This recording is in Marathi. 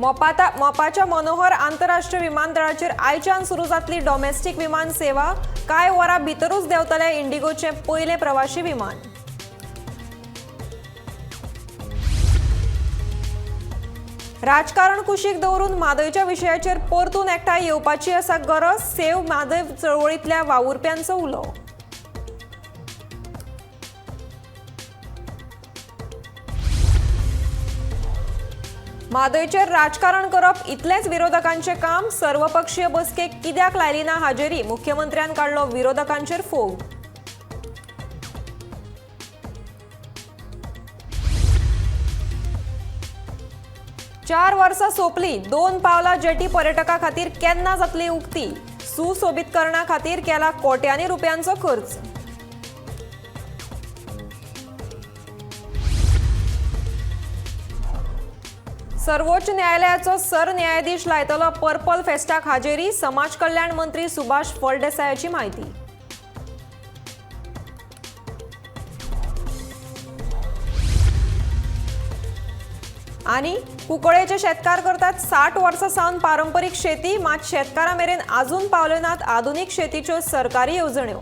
मोपाच्या मनोहर आंतरराष्ट्रीय विमानतळाचेर आयच्यान सुरू जातली डॉमेस्टिक विमान सेवा। कांय वरां भितरूच देंवतलें इंडिगोचे पयले प्रवासी विमान। राजकारण कुशीक दवरून म्हादयच्या विशयाचेर परतून एकठांय येवपाची आसा गरज। सेव्ह म्हादय चळवळींतल्या वावुरप्यांचो उलो। म्हादयचेर राजकारण करप इतलेंच विरोधकांचे काम। सर्वपक्षीय बसकेक कित्याक लायली ना हाजेरी। मुख्यमंत्र्यान काडलो विरोधकांचेर फोग। चार वर्सां सोंपली। 2 पावला जेटी पर्यटकां खातीर केन्ना जातली उक्ती। सुशोभीतकरणा खातीर केला कोट्यांनी रुपयांचो खर्च। सर्वोच्च न्यायालयाचो सरन्यायाधीश लायतलो पर्पल फेस्टाक हाजेरी। समाज कल्याण मंत्री सुभाष फळदेसायाची माहिती। आनी कुंकळेचे शेतकार करतात 60 वर्सां सावन पारंपरीक शेती। मात शेतकारां मेरेन आजून पावल्यो नात आधुनीक शेतीच्यो सरकारी येवजण्यो।